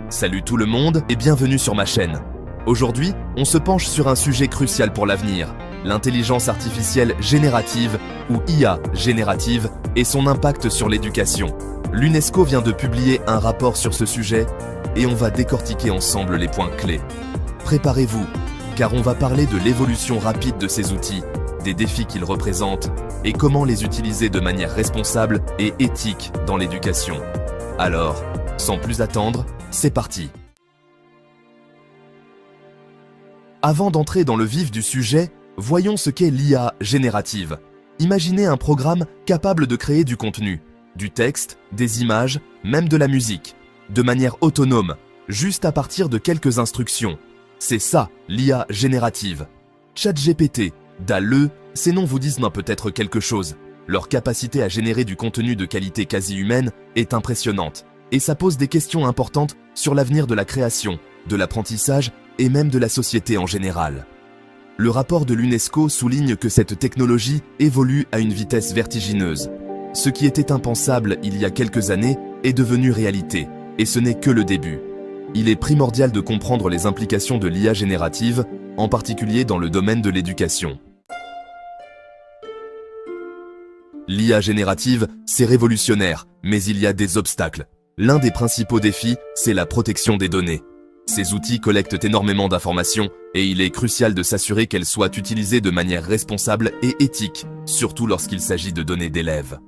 Salut tout le monde et bienvenue sur ma chaîne. Aujourd'hui, on se penche sur un sujet crucial pour l'avenir, l'intelligence artificielle générative ou IA générative et son impact sur l'éducation. L'UNESCO vient de publier un rapport sur ce sujet et on va décortiquer ensemble les points clés. Préparez-vous, car on va parler de l'évolution rapide de ces outils, des défis qu'ils représentent et comment les utiliser de manière responsable et éthique dans l'éducation. Alors, sans plus attendre, c'est parti. Avant d'entrer dans le vif du sujet, voyons ce qu'est l'IA générative. Imaginez un programme capable de créer du contenu, du texte, des images, même de la musique, de manière autonome, juste à partir de quelques instructions. C'est ça, l'IA générative. ChatGPT, DALL-E, ces noms vous disent peut-être quelque chose. Leur capacité à générer du contenu de qualité quasi humaine est impressionnante. Et ça pose des questions importantes sur l'avenir de la création, de l'apprentissage et même de la société en général. Le rapport de l'UNESCO souligne que cette technologie évolue à une vitesse vertigineuse. Ce qui était impensable il y a quelques années est devenu réalité, et ce n'est que le début. Il est primordial de comprendre les implications de l'IA générative, en particulier dans le domaine de l'éducation. L'IA générative, c'est révolutionnaire, mais il y a des obstacles. L'un des principaux défis, c'est la protection des données. Ces outils collectent énormément d'informations et il est crucial de s'assurer qu'elles soient utilisées de manière responsable et éthique, surtout lorsqu'il s'agit de données d'élèves.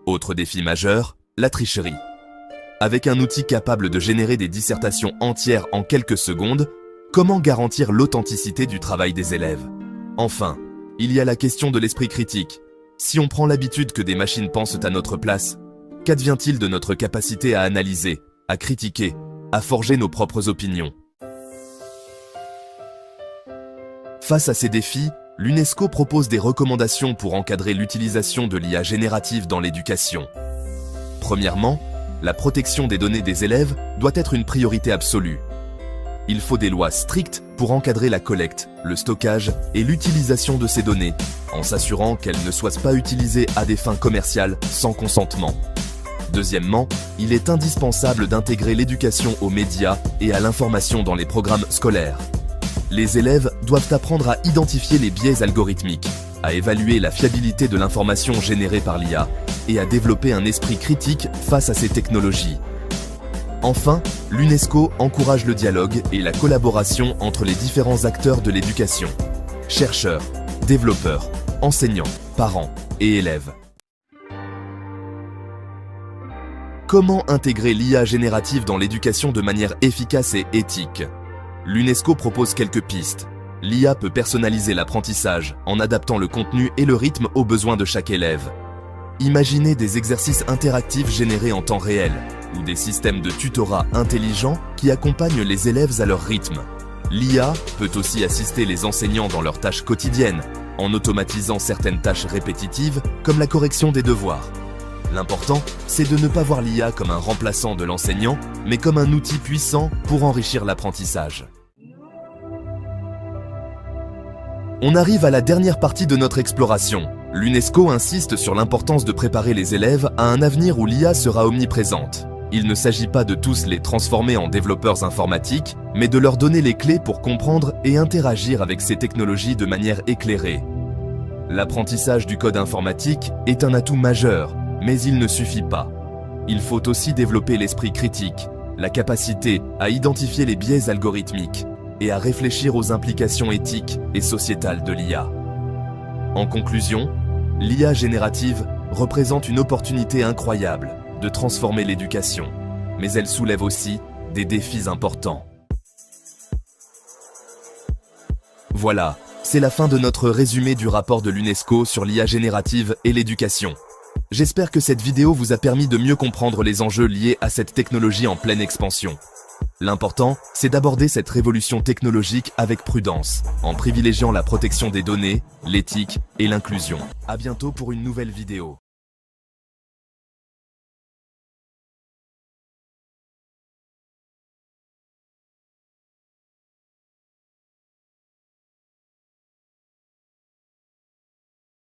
Autre défi majeur, la tricherie. Avec un outil capable de générer des dissertations entières en quelques secondes, comment garantir l'authenticité du travail des élèves? Enfin, il y a la question de l'esprit critique. Si on prend l'habitude que des machines pensent à notre place, qu'advient-il de notre capacité à analyser, à critiquer, à forger nos propres opinions? Face à ces défis, l'UNESCO propose des recommandations pour encadrer l'utilisation de l'IA générative dans l'éducation. Premièrement, la protection des données des élèves doit être une priorité absolue. Il faut des lois strictes pour encadrer la collecte, le stockage et l'utilisation de ces données, en s'assurant qu'elles ne soient pas utilisées à des fins commerciales sans consentement. Deuxièmement, il est indispensable d'intégrer l'éducation aux médias et à l'information dans les programmes scolaires. Les élèves doivent apprendre à identifier les biais algorithmiques, à évaluer la fiabilité de l'information générée par l'IA et à développer un esprit critique face à ces technologies. Enfin, l'UNESCO encourage le dialogue et la collaboration entre les différents acteurs de l'éducation. Chercheurs, développeurs, enseignants, parents et élèves. Comment intégrer l'IA générative dans l'éducation de manière efficace et éthique? L'UNESCO propose quelques pistes. L'IA peut personnaliser l'apprentissage en adaptant le contenu et le rythme aux besoins de chaque élève. Imaginez des exercices interactifs générés en temps réel ou des systèmes de tutorat intelligents qui accompagnent les élèves à leur rythme. L'IA peut aussi assister les enseignants dans leurs tâches quotidiennes en automatisant certaines tâches répétitives comme la correction des devoirs. L'important, c'est de ne pas voir l'IA comme un remplaçant de l'enseignant, mais comme un outil puissant pour enrichir l'apprentissage. On arrive à la dernière partie de notre exploration. L'UNESCO insiste sur l'importance de préparer les élèves à un avenir où l'IA sera omniprésente. Il ne s'agit pas de tous les transformer en développeurs informatiques, mais de leur donner les clés pour comprendre et interagir avec ces technologies de manière éclairée. L'apprentissage du code informatique est un atout majeur, mais il ne suffit pas. Il faut aussi développer l'esprit critique, la capacité à identifier les biais algorithmiques et à réfléchir aux implications éthiques et sociétales de l'IA. En conclusion, l'IA générative représente une opportunité incroyable de transformer l'éducation, mais elle soulève aussi des défis importants. Voilà, c'est la fin de notre résumé du rapport de l'UNESCO sur l'IA générative et l'éducation. J'espère que cette vidéo vous a permis de mieux comprendre les enjeux liés à cette technologie en pleine expansion. L'important, c'est d'aborder cette révolution technologique avec prudence, en privilégiant la protection des données, l'éthique et l'inclusion. À bientôt pour une nouvelle vidéo.